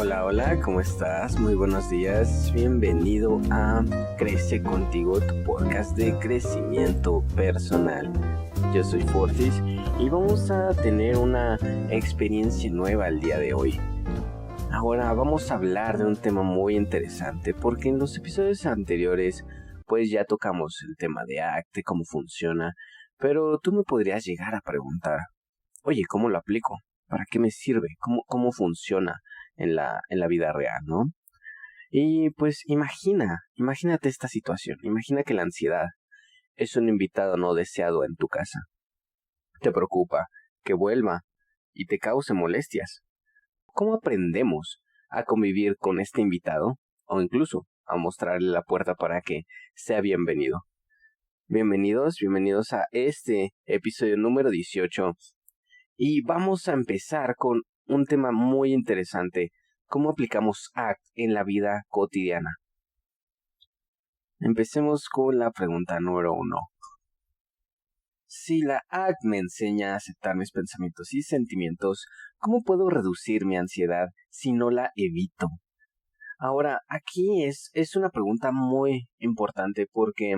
Hola, hola, ¿cómo estás? Muy buenos días. Bienvenido a Crece Contigo, tu podcast de crecimiento personal. Yo soy Fortis y vamos a tener una experiencia nueva el día de hoy. Ahora vamos a hablar de un tema muy interesante porque en los episodios anteriores pues ya tocamos el tema de ACT, cómo funciona, pero tú me podrías llegar a preguntar, oye, ¿cómo lo aplico? ¿Para qué me sirve? ¿Cómo funciona en la vida real, ¿no? Y pues imagínate esta situación. Imagina que la ansiedad es un invitado no deseado en tu casa. Te preocupa que vuelva y te cause molestias. ¿Cómo aprendemos a convivir con este invitado? O incluso a mostrarle la puerta para que sea bienvenido. Bienvenidos a este episodio número 18. Y vamos a empezar con un tema muy interesante. ¿Cómo aplicamos ACT en la vida cotidiana? Empecemos con la pregunta número 1. Si la ACT me enseña a aceptar mis pensamientos y sentimientos, ¿cómo puedo reducir mi ansiedad si no la evito? Ahora, aquí es una pregunta muy importante porque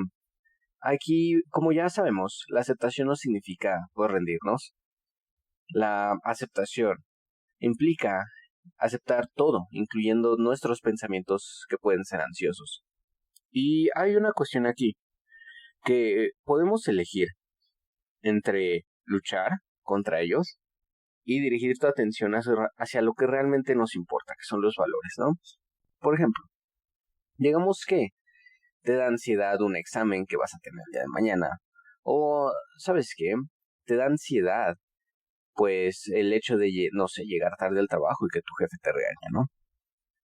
aquí, como ya sabemos, la aceptación no significa pues, rendirnos. La aceptación implica aceptar todo, incluyendo nuestros pensamientos que pueden ser ansiosos. Y hay una cuestión aquí, que podemos elegir entre luchar contra ellos y dirigir tu atención hacia lo que realmente nos importa, que son los valores, ¿no? Por ejemplo, digamos que te da ansiedad un examen que vas a tener el día de mañana, o, ¿sabes qué? Te da ansiedad pues el hecho de, no sé, llegar tarde al trabajo y que tu jefe te regaña, ¿no?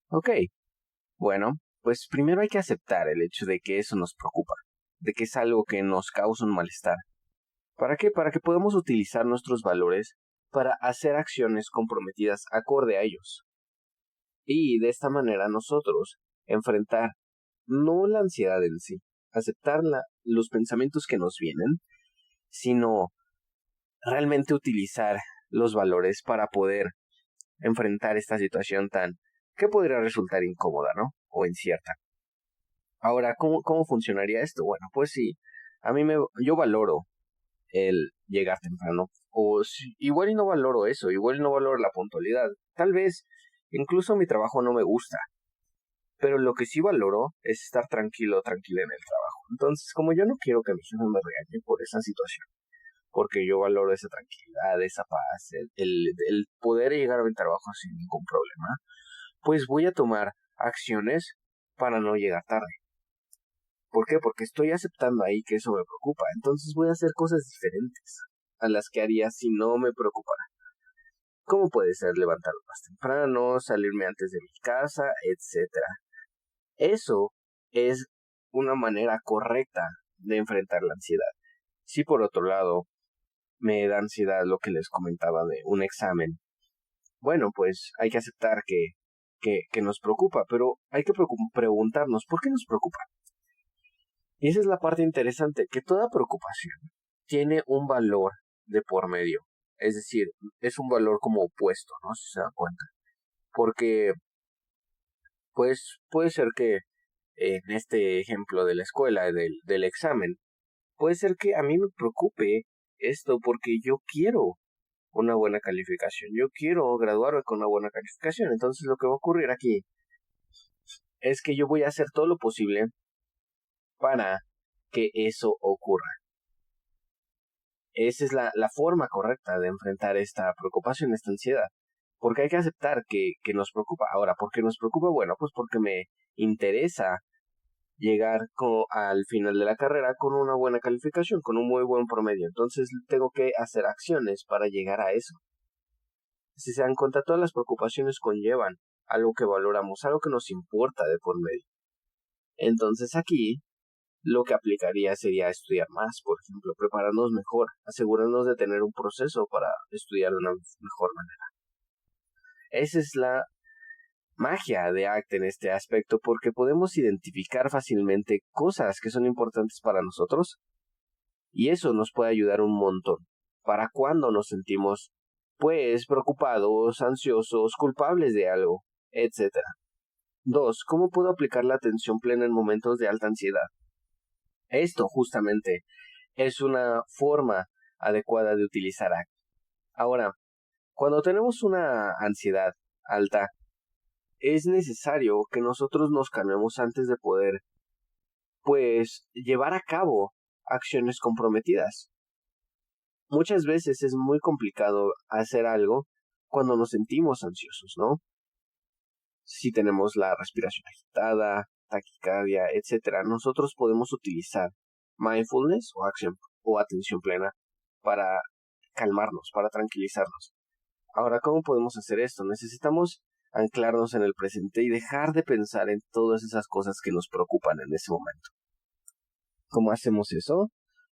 Ok, bueno, pues primero hay que aceptar el hecho de que eso nos preocupa, de que es algo que nos causa un malestar. ¿Para qué? Para que podamos utilizar nuestros valores para hacer acciones comprometidas acorde a ellos. Y de esta manera nosotros enfrentar no la ansiedad en sí, aceptar los pensamientos que nos vienen, sino realmente utilizar los valores para poder enfrentar esta situación que podría resultar incómoda, ¿no? O incierta. Ahora, ¿cómo funcionaría esto? Bueno, pues sí, yo valoro el llegar temprano, o igual y no valoro eso, igual y no valoro la puntualidad. Tal vez incluso mi trabajo no me gusta, pero lo que sí valoro es estar tranquila en el trabajo. Entonces, como yo no quiero que mi jefe me regañe por esa situación, porque yo valoro esa tranquilidad, esa paz, el poder llegar a mi trabajo sin ningún problema, pues voy a tomar acciones para no llegar tarde. ¿Por qué? Porque estoy aceptando ahí que eso me preocupa. Entonces voy a hacer cosas diferentes a las que haría si no me preocupara. ¿Cómo puede ser levantarme más temprano, salirme antes de mi casa, etcétera? Eso es una manera correcta de enfrentar la ansiedad. Si por otro lado me da ansiedad lo que les comentaba de un examen, bueno, pues hay que aceptar que nos preocupa, pero hay que preguntarnos ¿por qué nos preocupa? Y esa es la parte interesante, que toda preocupación tiene un valor de por medio. Es decir, es un valor como opuesto, ¿no? Si se dan cuenta. Porque, pues, puede ser que en este ejemplo de la escuela, del examen, puede ser que a mí me preocupe esto porque yo quiero una buena calificación. Yo quiero graduarme con una buena calificación. Entonces lo que va a ocurrir aquí es que yo voy a hacer todo lo posible para que eso ocurra. Esa es la forma correcta de enfrentar esta preocupación, esta ansiedad. Porque hay que aceptar que nos preocupa. Ahora, ¿por qué nos preocupa? Bueno, pues porque me interesa llegar al final de la carrera con una buena calificación, con un muy buen promedio. Entonces tengo que hacer acciones para llegar a eso. Si se dan cuenta, todas las preocupaciones conllevan algo que valoramos, algo que nos importa de por medio. Entonces aquí lo que aplicaría sería estudiar más, por ejemplo, prepararnos mejor, asegurarnos de tener un proceso para estudiar de una mejor manera. Esa es la magia de ACT en este aspecto, porque podemos identificar fácilmente cosas que son importantes para nosotros y eso nos puede ayudar un montón para cuando nos sentimos pues preocupados, ansiosos, culpables de algo. etcétera. 2. ¿Cómo puedo aplicar la atención plena en momentos de alta ansiedad? Esto justamente es una forma adecuada de utilizar ACT. Ahora, cuando tenemos una ansiedad alta, es necesario que nosotros nos calmemos antes de poder, pues, llevar a cabo acciones comprometidas. Muchas veces es muy complicado hacer algo cuando nos sentimos ansiosos, ¿no? Si tenemos la respiración agitada, taquicardia, etcétera, nosotros podemos utilizar mindfulness o acción o atención plena para calmarnos, para tranquilizarnos. Ahora, ¿cómo podemos hacer esto? Necesitamos anclarnos en el presente y dejar de pensar en todas esas cosas que nos preocupan en ese momento. ¿Cómo hacemos eso?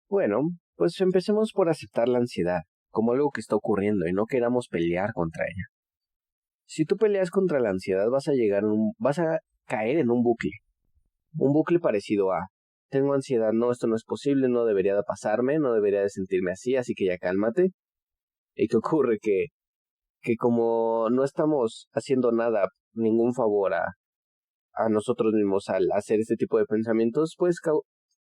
Bueno, pues empecemos por aceptar la ansiedad como algo que está ocurriendo y no queramos pelear contra ella. Si tú peleas contra la ansiedad vas a caer en un bucle parecido a tengo ansiedad, no, esto no es posible, no debería de pasarme, no debería de sentirme así, así que ya cálmate. ¿Y qué ocurre? Que como no estamos haciendo nada, ningún favor a nosotros mismos al hacer este tipo de pensamientos, pues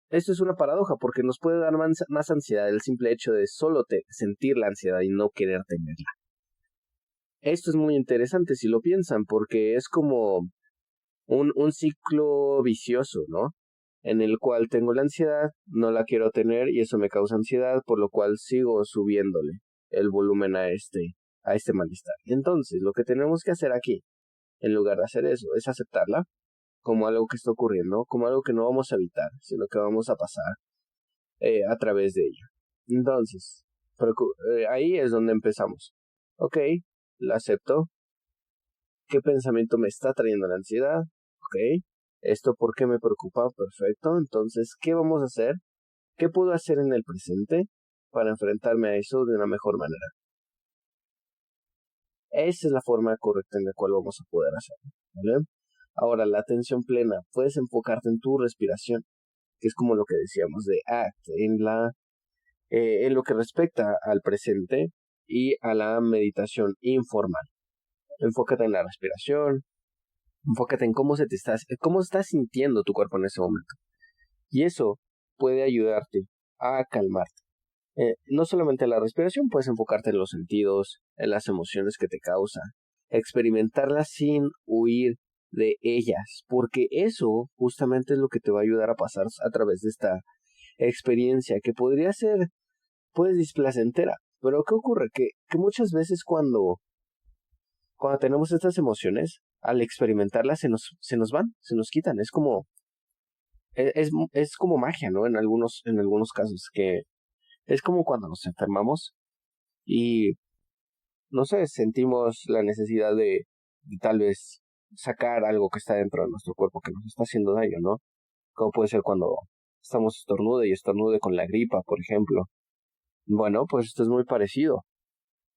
esto es una paradoja porque nos puede dar más ansiedad el simple hecho de solo sentir la ansiedad y no querer tenerla. Esto es muy interesante si lo piensan porque es como un ciclo vicioso, ¿no? En el cual tengo la ansiedad, no la quiero tener y eso me causa ansiedad, por lo cual sigo subiéndole el volumen a este malestar. Entonces, lo que tenemos que hacer aquí, en lugar de hacer eso, es aceptarla como algo que está ocurriendo, como algo que no vamos a evitar, sino que vamos a pasar a través de ello. Entonces, ahí es donde empezamos. Ok, la acepto. ¿Qué pensamiento me está trayendo la ansiedad? Ok, ¿esto por qué me preocupa? Perfecto, entonces, ¿qué vamos a hacer? ¿Qué puedo hacer en el presente para enfrentarme a eso de una mejor manera? Esa es la forma correcta en la cual vamos a poder hacerlo, ¿vale? Ahora, la atención plena, puedes enfocarte en tu respiración, que es como lo que decíamos de ACT, en lo que respecta al presente y a la meditación informal. Enfócate en la respiración, enfócate en cómo estás sintiendo tu cuerpo en ese momento. Y eso puede ayudarte a calmarte. No solamente en la respiración, puedes enfocarte en los sentidos, en las emociones que te causan, experimentarlas sin huir de ellas, porque eso justamente es lo que te va a ayudar a pasar a través de esta experiencia que podría ser, pues, displacentera. Pero ¿qué ocurre? Que muchas veces cuando tenemos estas emociones, al experimentarlas se nos van, se nos quitan. Es como, es como magia, ¿no? En algunos casos, que es como cuando nos enfermamos y, no sé, sentimos la necesidad de tal vez sacar algo que está dentro de nuestro cuerpo que nos está haciendo daño, ¿no? Como puede ser cuando estamos estornude con la gripa, por ejemplo. Bueno, pues esto es muy parecido.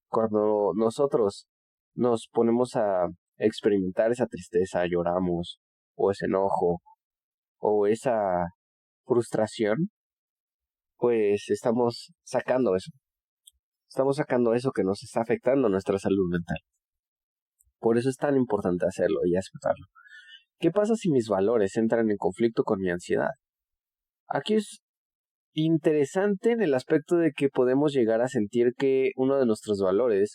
Cuando nosotros nos ponemos a experimentar esa tristeza, lloramos, o ese enojo, o esa frustración, pues estamos sacando eso. Estamos sacando eso que nos está afectando nuestra salud mental. Por eso es tan importante hacerlo y aceptarlo. ¿Qué pasa si mis valores entran en conflicto con mi ansiedad? Aquí es interesante en el aspecto de que podemos llegar a sentir que uno de nuestros valores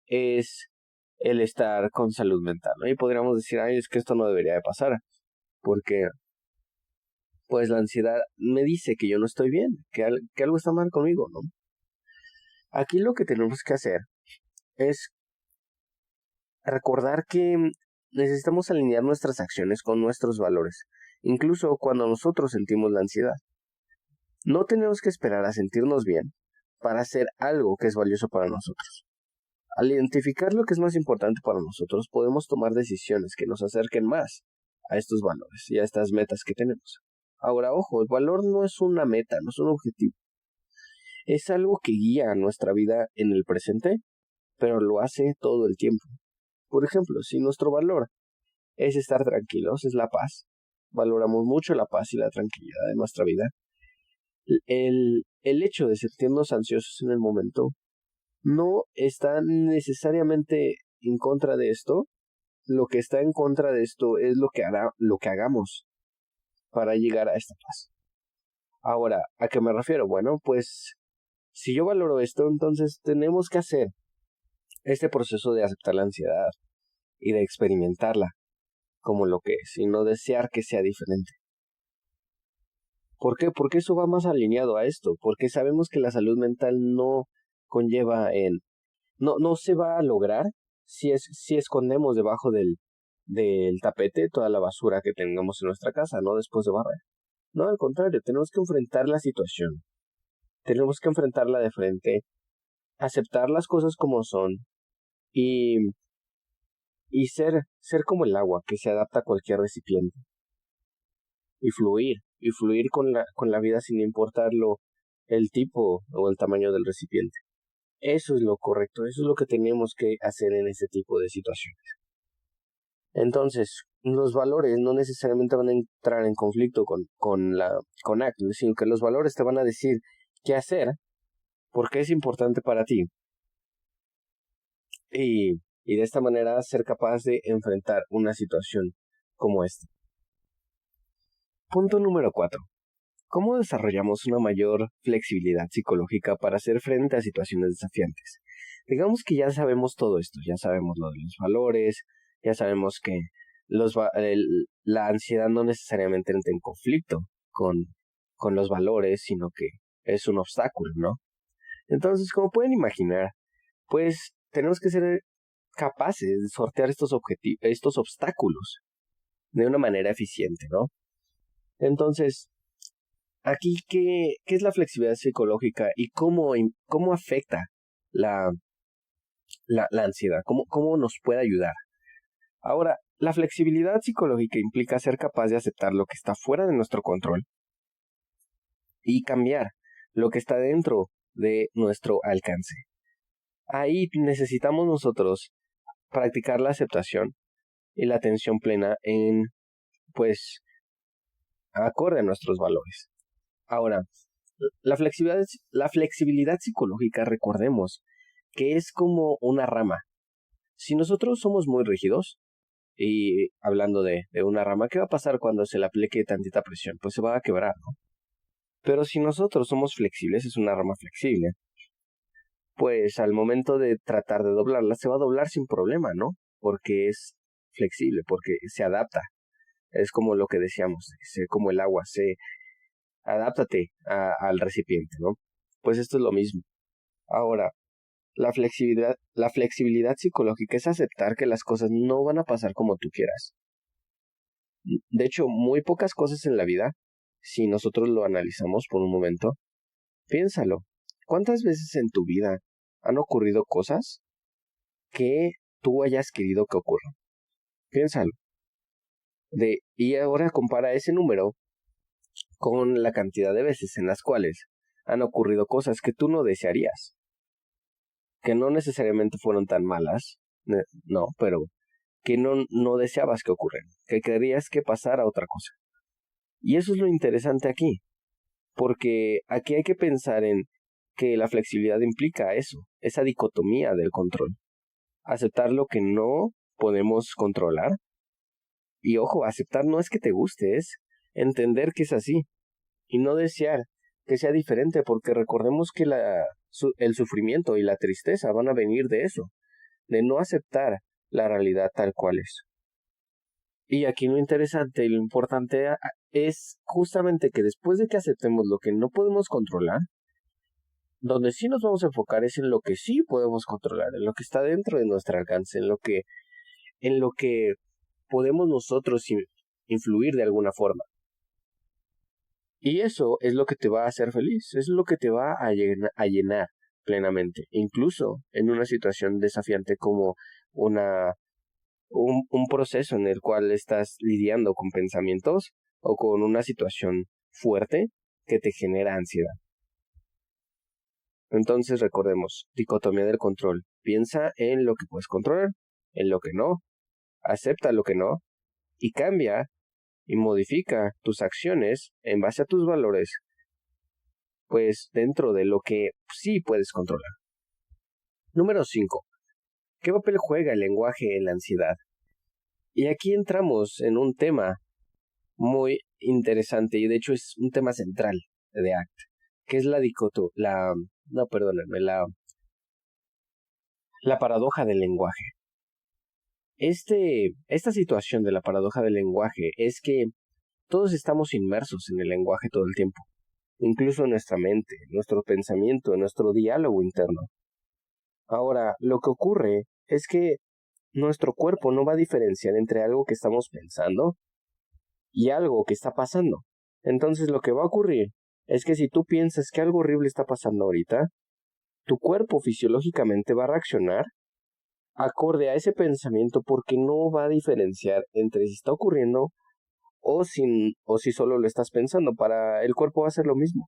es el estar con salud mental, ¿no? Y podríamos decir, ay, es que esto no debería de pasar, porque pues la ansiedad me dice que yo no estoy bien, que algo está mal conmigo, ¿no? Aquí lo que tenemos que hacer es recordar que necesitamos alinear nuestras acciones con nuestros valores, incluso cuando nosotros sentimos la ansiedad. No tenemos que esperar a sentirnos bien para hacer algo que es valioso para nosotros. Al identificar lo que es más importante para nosotros, podemos tomar decisiones que nos acerquen más a estos valores y a estas metas que tenemos. Ahora, ojo, el valor no es una meta, no es un objetivo. Es algo que guía nuestra vida en el presente, pero lo hace todo el tiempo. Por ejemplo, si nuestro valor es estar tranquilos, es la paz, valoramos mucho la paz y la tranquilidad de nuestra vida, el hecho de sentirnos ansiosos en el momento no está necesariamente en contra de esto, lo que está en contra de esto es lo que hagamos para llegar a esta paz. Ahora, ¿a qué me refiero? Bueno, pues si yo valoro esto, entonces tenemos que hacer este proceso de aceptar la ansiedad y de experimentarla como lo que es y no desear que sea diferente. ¿Por qué? Porque eso va más alineado a esto, porque sabemos que la salud mental no conlleva no se va a lograr si escondemos debajo del tapete toda la basura que tengamos en nuestra casa, no después de barrer. No, al contrario, tenemos que enfrentar la situación. Tenemos que enfrentarla de frente, aceptar las cosas como son y, y ser como el agua que se adapta a cualquier recipiente. Y fluir con la vida sin importarlo el tipo o el tamaño del recipiente. Eso es lo correcto, eso es lo que tenemos que hacer en ese tipo de situaciones. Entonces, los valores no necesariamente van a entrar en conflicto con actos, sino que los valores te van a decir qué hacer, porque es importante para ti. Y de esta manera ser capaz de enfrentar una situación como esta. Punto número 4. ¿Cómo desarrollamos una mayor flexibilidad psicológica para hacer frente a situaciones desafiantes? Digamos que ya sabemos todo esto, ya sabemos lo de los valores, ya sabemos que la ansiedad no necesariamente entra en conflicto con los valores, sino que es un obstáculo, ¿no? Entonces, como pueden imaginar, pues tenemos que ser capaces de sortear estos obstáculos de una manera eficiente, ¿no? Entonces, aquí, ¿qué es la flexibilidad psicológica y cómo afecta la ansiedad? ¿Cómo nos puede ayudar? Ahora, la flexibilidad psicológica implica ser capaz de aceptar lo que está fuera de nuestro control y cambiar lo que está dentro de nuestro alcance. Ahí necesitamos nosotros practicar la aceptación y la atención plena acorde a nuestros valores. Ahora, la flexibilidad psicológica, recordemos que es como una rama. Si nosotros somos muy rígidos, y hablando de una rama, ¿qué va a pasar cuando se le aplique tantita presión? Pues se va a quebrar, ¿no? Pero si nosotros somos flexibles, es una rama flexible, pues al momento de tratar de doblarla, se va a doblar sin problema, ¿no? Porque es flexible, porque se adapta. Es como lo que decíamos, como el agua, adáptate al recipiente, ¿no? Pues esto es lo mismo. Ahora, la flexibilidad psicológica es aceptar que las cosas no van a pasar como tú quieras. De hecho, muy pocas cosas en la vida, si nosotros lo analizamos por un momento, piénsalo. ¿Cuántas veces en tu vida han ocurrido cosas que tú hayas querido que ocurran? Piénsalo. Y ahora compara ese número con la cantidad de veces en las cuales han ocurrido cosas que tú no desearías, que no necesariamente fueron tan malas, no, pero que no deseabas que ocurrieran, que querías que pasara otra cosa. Y eso es lo interesante aquí, porque aquí hay que pensar en que la flexibilidad implica eso, esa dicotomía del control. Aceptar lo que no podemos controlar. Y ojo, aceptar no es que te guste, es entender que es así. Y no desear que sea diferente, porque recordemos que el sufrimiento y la tristeza van a venir de eso, de no aceptar la realidad tal cual es. Y aquí lo interesante y lo importante es justamente que después de que aceptemos lo que no podemos controlar, donde sí nos vamos a enfocar es en lo que sí podemos controlar, en lo que está dentro de nuestro alcance, en lo que podemos nosotros influir de alguna forma. Y eso es lo que te va a hacer feliz, es lo que te va a llenar plenamente, incluso en una situación desafiante como un proceso en el cual estás lidiando con pensamientos o con una situación fuerte que te genera ansiedad. Entonces recordemos, dicotomía del control. Piensa en lo que puedes controlar, en lo que no, acepta lo que no y cambia y modifica tus acciones en base a tus valores, pues dentro de lo que sí puedes controlar. Número 5. ¿Qué papel juega el lenguaje en la ansiedad? Y aquí entramos en un tema muy interesante y de hecho es un tema central de ACT, que es la paradoja del lenguaje. Esta situación de la paradoja del lenguaje es que todos estamos inmersos en el lenguaje todo el tiempo, incluso nuestra mente, nuestro pensamiento, nuestro diálogo interno. Ahora, lo que ocurre es que nuestro cuerpo no va a diferenciar entre algo que estamos pensando y algo que está pasando. Entonces lo que va a ocurrir es que si tú piensas que algo horrible está pasando ahorita, tu cuerpo fisiológicamente va a reaccionar acorde a ese pensamiento porque no va a diferenciar entre si está ocurriendo o si solo lo estás pensando. Para el cuerpo va a ser lo mismo.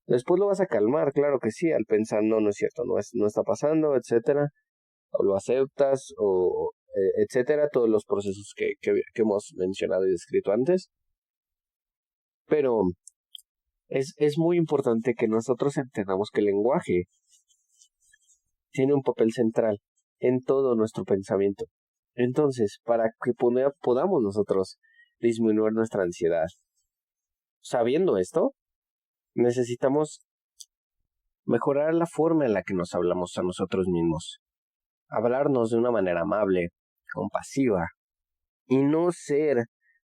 Después lo vas a calmar, claro que sí, al pensar no es cierto, no está pasando, etcétera, o lo aceptas, etcétera, todos los procesos que hemos mencionado y descrito antes. Pero es muy importante que nosotros entendamos que el lenguaje tiene un papel central en todo nuestro pensamiento. Entonces, para que podamos nosotros disminuir nuestra ansiedad, sabiendo esto, necesitamos mejorar la forma en la que nos hablamos a nosotros mismos. Hablarnos de una manera amable, compasiva, y no ser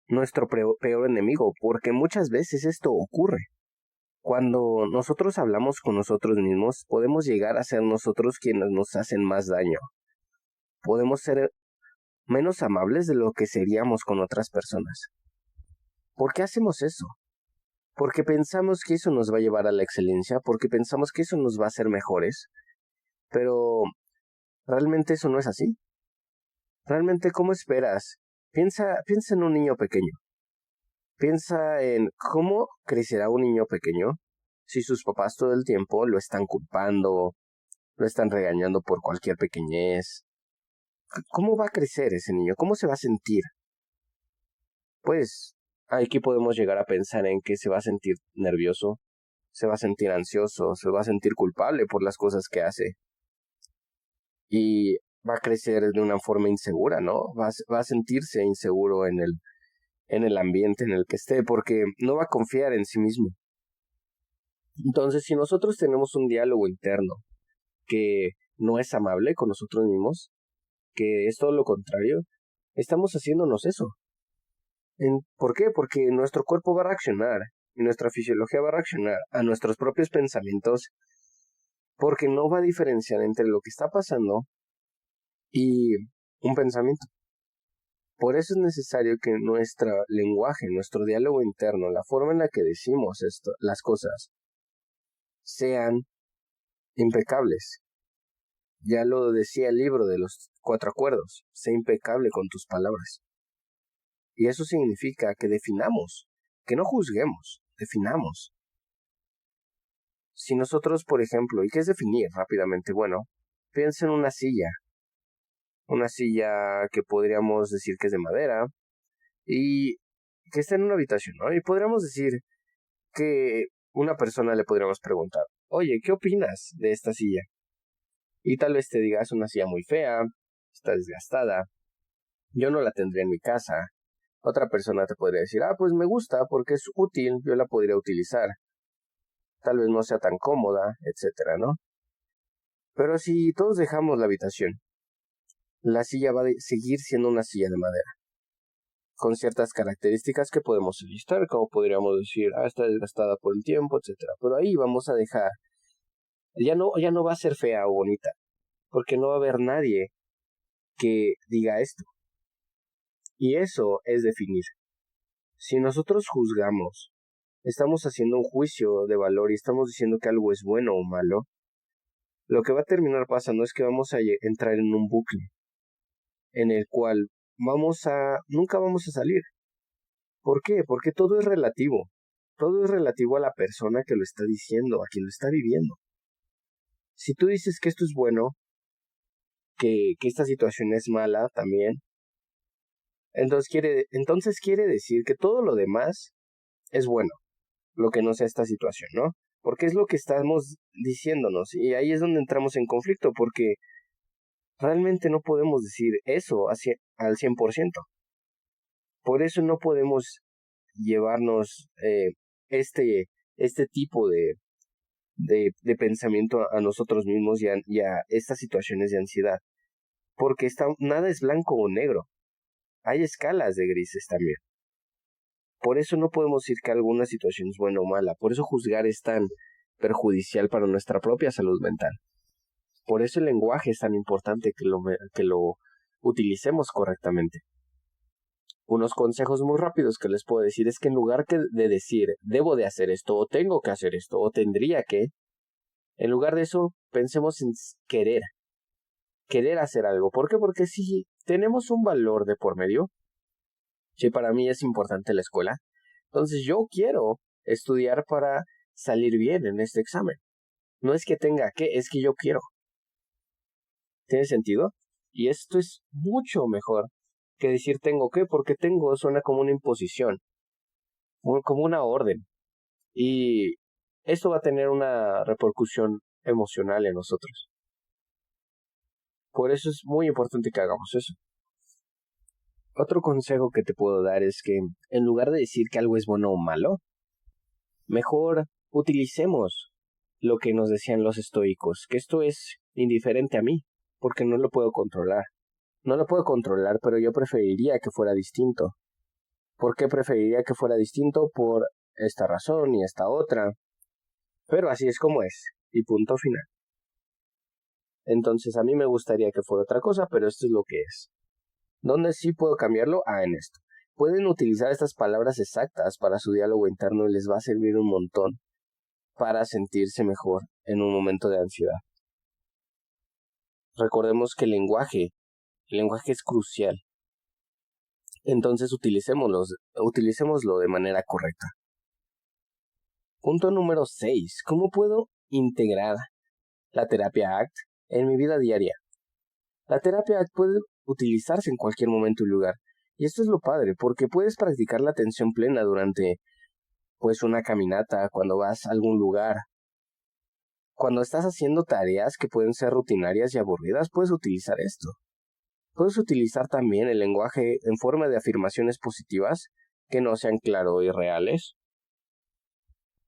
nuestro peor enemigo, porque muchas veces esto ocurre. Cuando nosotros hablamos con nosotros mismos, podemos llegar a ser nosotros quienes nos hacen más daño. Podemos ser menos amables de lo que seríamos con otras personas. ¿Por qué hacemos eso? Porque pensamos que eso nos va a llevar a la excelencia, porque pensamos que eso nos va a hacer mejores, pero realmente eso no es así. Realmente, ¿cómo esperas? Piensa en un niño pequeño. Piensa en cómo crecerá un niño pequeño si sus papás todo el tiempo lo están culpando, lo están regañando por cualquier pequeñez. ¿Cómo va a crecer ese niño? ¿Cómo se va a sentir? Pues aquí podemos llegar a pensar en que se va a sentir nervioso, se va a sentir ansioso, se va a sentir culpable por las cosas que hace. Y va a crecer de una forma insegura, ¿no? Va a sentirse inseguro en el ambiente en el que esté, porque no va a confiar en sí mismo. Entonces, si nosotros tenemos un diálogo interno que no es amable con nosotros mismos, que es todo lo contrario, estamos haciéndonos eso. ¿Por qué? Porque nuestro cuerpo va a reaccionar y nuestra fisiología va a reaccionar a nuestros propios pensamientos porque no va a diferenciar entre lo que está pasando y un pensamiento. Por eso es necesario que nuestro lenguaje, nuestro diálogo interno, la forma en la que decimos las cosas, sean impecables. Ya lo decía el libro de los 4 acuerdos, sé impecable con tus palabras. Y eso significa que definamos, que no juzguemos, definamos. Si nosotros, por ejemplo, ¿y qué es definir rápidamente? Bueno, piensa en una silla que podríamos decir que es de madera y que está en una habitación, ¿no? Y podríamos decir que una persona le podríamos preguntar, oye, ¿qué opinas de esta silla? Y tal vez te diga, es una silla muy fea, está desgastada, yo no la tendría en mi casa. Otra persona te podría decir, pues me gusta porque es útil, yo la podría utilizar. Tal vez no sea tan cómoda, etcétera, ¿no? Pero si todos dejamos la habitación, la silla va a seguir siendo una silla de madera, con ciertas características que podemos listar, como podríamos decir, está desgastada por el tiempo, etcétera. Pero ahí vamos a dejar, ya no va a ser fea o bonita, porque no va a haber nadie que diga esto. Y eso es definir. Si nosotros juzgamos, estamos haciendo un juicio de valor y estamos diciendo que algo es bueno o malo, lo que va a terminar pasando es que vamos a entrar en un bucle en el cual nunca vamos a salir. ¿Por qué? Porque todo es relativo. Todo es relativo a la persona que lo está diciendo, a quien lo está viviendo. Si tú dices que esto es bueno, que esta situación es mala también, entonces quiere decir que todo lo demás es bueno, lo que no sea esta situación, ¿no? Porque es lo que estamos diciéndonos, y ahí es donde entramos en conflicto, porque realmente no podemos decir eso al 100%. Por eso no podemos llevarnos este tipo de pensamiento a nosotros mismos y a estas situaciones de ansiedad. Porque nada es blanco o negro. Hay escalas de grises también. Por eso no podemos decir que alguna situación es buena o mala. Por eso juzgar es tan perjudicial para nuestra propia salud mental. Por eso el lenguaje es tan importante que lo utilicemos correctamente. Unos consejos muy rápidos que les puedo decir es que en lugar de decir debo de hacer esto, o tengo que hacer esto, o tendría que, en lugar de eso pensemos en querer hacer algo. ¿Por qué? Porque si tenemos un valor de por medio, si para mí es importante la escuela, entonces yo quiero estudiar para salir bien en este examen. No es que tenga que, es que yo quiero. ¿Tiene sentido? Y esto es mucho mejor que decir tengo que, porque tengo suena como una imposición, como una orden. Y esto va a tener una repercusión emocional en nosotros. Por eso es muy importante que hagamos eso. Otro consejo que te puedo dar es que en lugar de decir que algo es bueno o malo, mejor utilicemos lo que nos decían los estoicos, que esto es indiferente a mí, porque no lo puedo controlar. No lo puedo controlar, pero yo preferiría que fuera distinto. ¿Por qué preferiría que fuera distinto? Por esta razón y esta otra. Pero así es como es, y punto final. Entonces a mí me gustaría que fuera otra cosa, pero esto es lo que es. ¿Dónde sí puedo cambiarlo? En esto. Pueden utilizar estas palabras exactas para su diálogo interno y les va a servir un montón para sentirse mejor en un momento de ansiedad. Recordemos que el lenguaje es crucial. Entonces utilicémoslo de manera correcta. Punto número 6. ¿Cómo puedo integrar la terapia ACT en mi vida diaria? La terapia ACT puede utilizarse en cualquier momento y lugar. Y esto es lo padre, porque puedes practicar la atención plena durante, una caminata, cuando vas a algún lugar. Cuando estás haciendo tareas que pueden ser rutinarias y aburridas, puedes utilizar esto. Puedes utilizar también el lenguaje en forma de afirmaciones positivas que no sean claro y reales.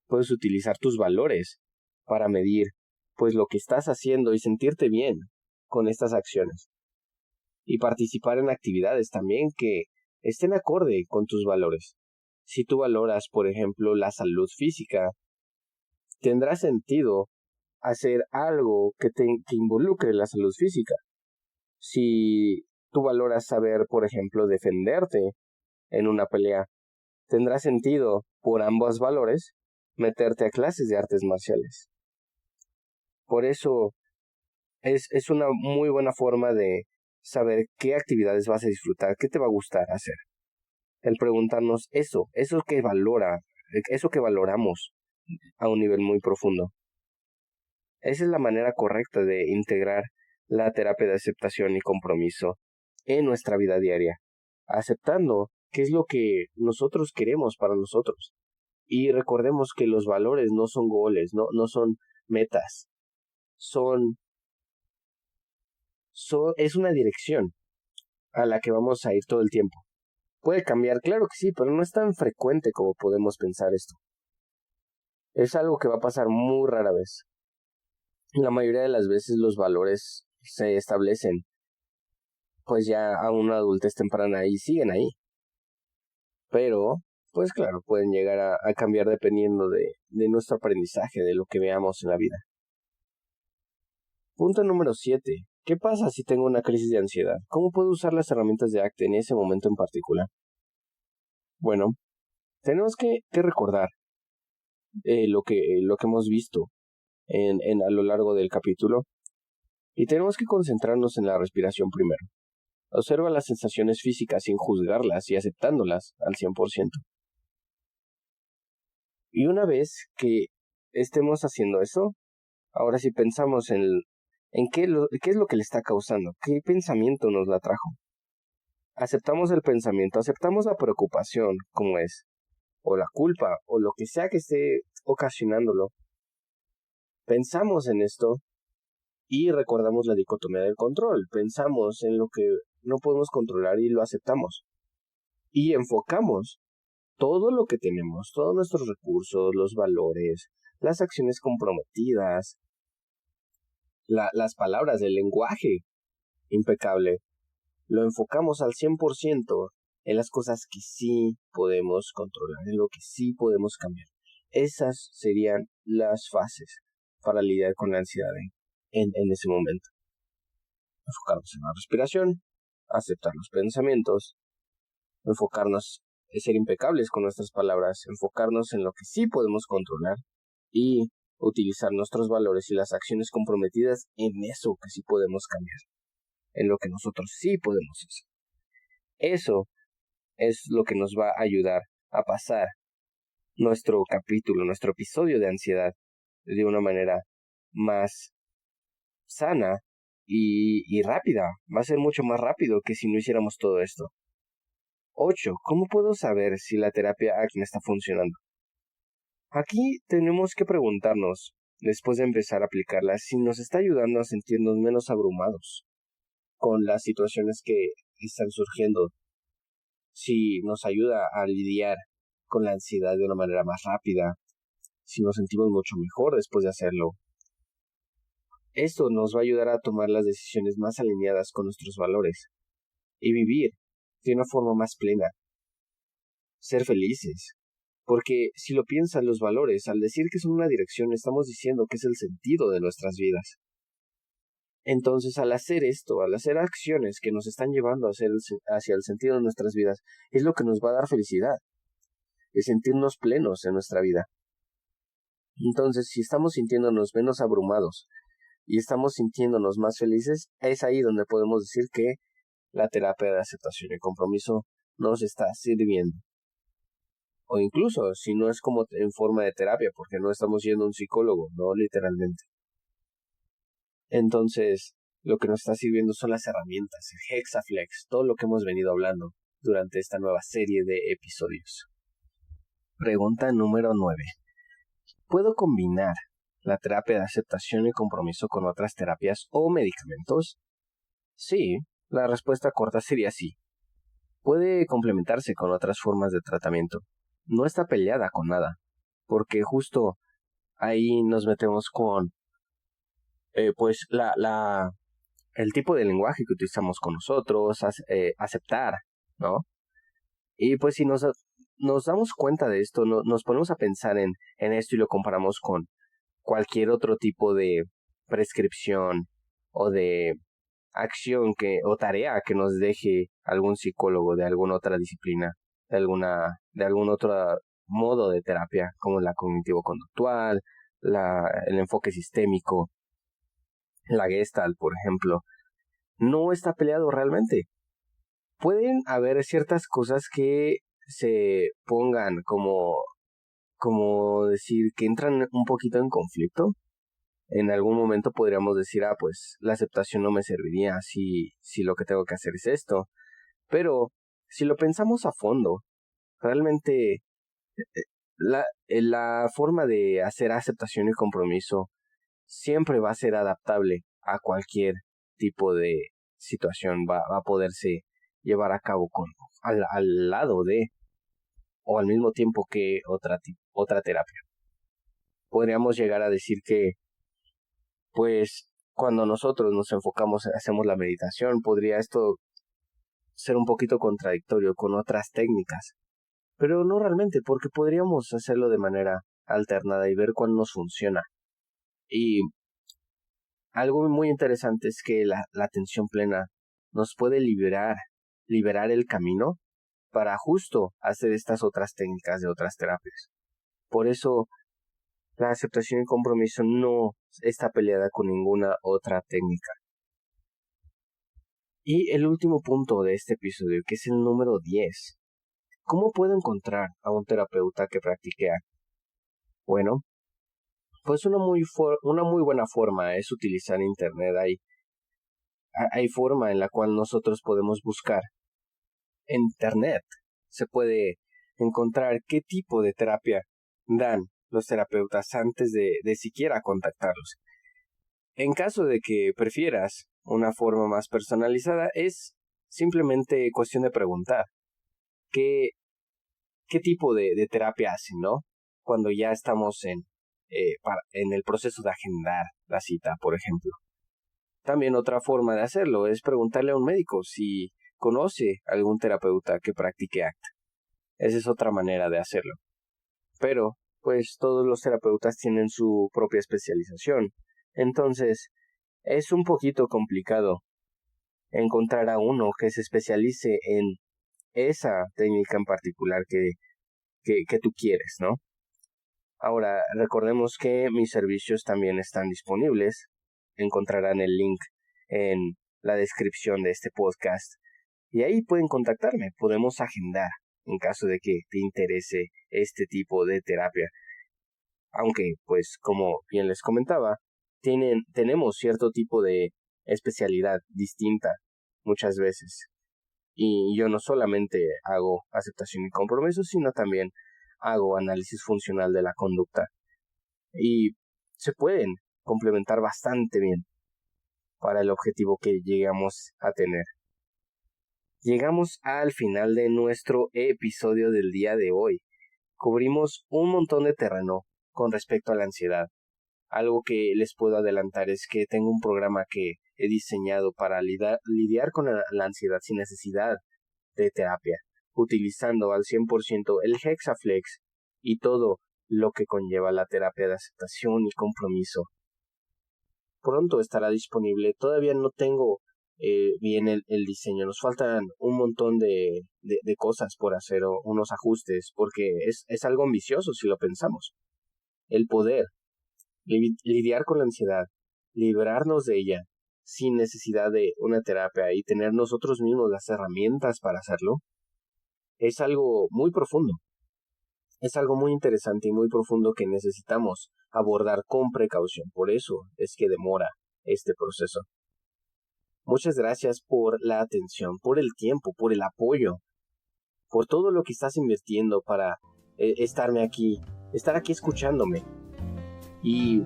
Puedes utilizar tus valores para medir, lo que estás haciendo y sentirte bien con estas acciones. Y participar en actividades también que estén acorde con tus valores. Si tú valoras, por ejemplo, la salud física, tendrá sentido hacer algo que involucre la salud física. Si tú valoras saber, por ejemplo, defenderte en una pelea, tendrá sentido, por ambos valores, meterte a clases de artes marciales. Por eso es una muy buena forma de saber qué actividades vas a disfrutar, qué te va a gustar hacer. El preguntarnos eso que valoramos a un nivel muy profundo. Esa es la manera correcta de integrar la terapia de aceptación y compromiso en nuestra vida diaria, aceptando qué es lo que nosotros queremos para nosotros. Y recordemos que los valores no son goles, no son metas, es una dirección a la que vamos a ir todo el tiempo. Puede cambiar, claro que sí, pero no es tan frecuente como podemos pensar esto. Es algo que va a pasar muy rara vez. La mayoría de las veces los valores se establecen ya a una adultez temprana y siguen ahí. Pero, claro, pueden llegar a cambiar dependiendo de nuestro aprendizaje, de lo que veamos en la vida. Punto número 7. ¿Qué pasa si tengo una crisis de ansiedad? ¿Cómo puedo usar las herramientas de ACT en ese momento en particular? Bueno, tenemos que recordar lo que hemos visto a lo largo del capítulo, y tenemos que concentrarnos en la respiración primero. Observa las sensaciones físicas sin juzgarlas y aceptándolas al 100%. Y una vez que estemos haciendo eso, ahora sí pensamos en qué es lo que le está causando, qué pensamiento nos la trajo. Aceptamos el pensamiento, aceptamos la preocupación como es, o la culpa, o lo que sea que esté ocasionándolo. Pensamos en esto y recordamos la dicotomía del control. Pensamos en lo que no podemos controlar y lo aceptamos. y enfocamos todo lo que tenemos, todos nuestros recursos, los valores, las acciones comprometidas, las palabras, el lenguaje impecable, lo enfocamos al 100% en las cosas que sí podemos controlar, en lo que sí podemos cambiar. Esas serían las fases para lidiar con la ansiedad en ese momento. Enfocarnos en la respiración, aceptar los pensamientos, enfocarnos en ser impecables con nuestras palabras, enfocarnos en lo que sí podemos controlar y utilizar nuestros valores y las acciones comprometidas en eso que sí podemos cambiar, en lo que nosotros sí podemos hacer. Eso es lo que nos va a ayudar a pasar nuestro capítulo, nuestro episodio de ansiedad de una manera más sana y rápida. Va a ser mucho más rápido que si no hiciéramos todo esto. 8. ¿Cómo puedo saber si la terapia ACNE está funcionando? Aquí tenemos que preguntarnos, después de empezar a aplicarla, si nos está ayudando a sentirnos menos abrumados con las situaciones que están surgiendo, si nos ayuda a lidiar con la ansiedad de una manera más rápida, si nos sentimos mucho mejor después de hacerlo. Esto nos va a ayudar a tomar las decisiones más alineadas con nuestros valores y vivir de una forma más plena. Ser felices. Porque si lo piensan, los valores, al decir que son una dirección, estamos diciendo que es el sentido de nuestras vidas. Entonces, al hacer esto, al hacer acciones que nos están llevando hacia el sentido de nuestras vidas, es lo que nos va a dar felicidad, es sentirnos plenos en nuestra vida. Entonces, si estamos sintiéndonos menos abrumados y estamos sintiéndonos más felices, es ahí donde podemos decir que la terapia de aceptación y compromiso nos está sirviendo. O incluso, si no es como en forma de terapia, porque no estamos yendo a un psicólogo, no literalmente. Entonces, lo que nos está sirviendo son las herramientas, el Hexaflex, todo lo que hemos venido hablando durante esta nueva serie de episodios. Pregunta número 9. ¿Puedo combinar la terapia de aceptación y compromiso con otras terapias o medicamentos? Sí, la respuesta corta sería sí. Puede complementarse con otras formas de tratamiento. No está peleada con nada, porque justo ahí nos metemos con pues el tipo de lenguaje que utilizamos con nosotros, aceptar, ¿no? Y pues si nos damos cuenta de esto, nos ponemos a pensar en esto y lo comparamos con cualquier otro tipo de prescripción o de acción o tarea que nos deje algún psicólogo de alguna otra disciplina, de algún otro modo de terapia, como la cognitivo-conductual, el enfoque sistémico, la Gestalt, por ejemplo, no está peleado realmente. Pueden haber ciertas cosas que se pongan como decir, que entran un poquito en conflicto. En algún momento podríamos decir, pues la aceptación no me serviría si lo que tengo que hacer es esto. Pero si lo pensamos a fondo, realmente la forma de hacer aceptación y compromiso siempre va a ser adaptable a cualquier tipo de situación, va a poderse llevar a cabo al lado de o al mismo tiempo que otra terapia. Podríamos llegar a decir que pues cuando nosotros nos enfocamos, hacemos la meditación, podría esto ser un poquito contradictorio con otras técnicas, pero no realmente, porque podríamos hacerlo de manera alternada y ver cuál nos funciona. Y algo muy interesante es que la atención plena nos puede liberar el camino para justo hacer estas otras técnicas de otras terapias. Por eso, la aceptación y compromiso no está peleada con ninguna otra técnica. Y el último punto de este episodio, que es el número 10. ¿Cómo puedo encontrar a un terapeuta que practique ACT? Bueno, pues una muy buena forma es utilizar internet. Hay forma en la cual nosotros podemos buscar. En internet se puede encontrar qué tipo de terapia dan los terapeutas antes de siquiera contactarlos. En caso de que prefieras una forma más personalizada, es simplemente cuestión de preguntar. qué tipo de terapia hacen, ¿no? Cuando ya estamos en el proceso de agendar la cita, por ejemplo. También otra forma de hacerlo es preguntarle a un médico si conoce algún terapeuta que practique ACT. Esa es otra manera de hacerlo. Pero, pues todos los terapeutas tienen su propia especialización. Entonces, es un poquito complicado encontrar a uno que se especialice en esa técnica en particular que tú quieres, ¿no? Ahora, recordemos que mis servicios también están disponibles. Encontrarán el link en la descripción de este podcast. Y ahí pueden contactarme. Podemos agendar en caso de que te interese este tipo de terapia. Aunque, pues, como bien les comentaba, tenemos cierto tipo de especialidad distinta muchas veces. Y yo no solamente hago aceptación y compromiso, sino también hago análisis funcional de la conducta. Y se pueden complementar bastante bien para el objetivo que llegamos a tener. Llegamos al final de nuestro episodio del día de hoy. Cubrimos un montón de terreno con respecto a la ansiedad. Algo que les puedo adelantar es que tengo un programa que he diseñado para lidiar con la ansiedad sin necesidad de terapia, utilizando al 100% el Hexaflex y todo lo que conlleva la terapia de aceptación y compromiso. Pronto estará disponible. Todavía no tengo bien el diseño. Nos faltan un montón de cosas por hacer o unos ajustes, porque es algo ambicioso si lo pensamos. El poder lidiar con la ansiedad, librarnos de ella sin necesidad de una terapia y tener nosotros mismos las herramientas para hacerlo, es algo muy profundo. Es algo muy interesante y muy profundo que necesitamos abordar con precaución. Por eso es que demora este proceso. Muchas gracias por la atención, por el tiempo, por el apoyo, por todo lo que estás invirtiendo para estar aquí escuchándome. Y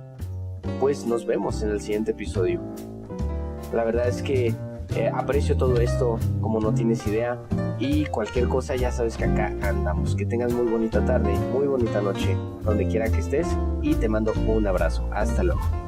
pues nos vemos en el siguiente episodio. La verdad es que aprecio todo esto como no tienes idea. Y cualquier cosa ya sabes que acá andamos. Que tengas muy bonita tarde, muy bonita noche, donde quiera que estés. Y te mando un abrazo. Hasta luego.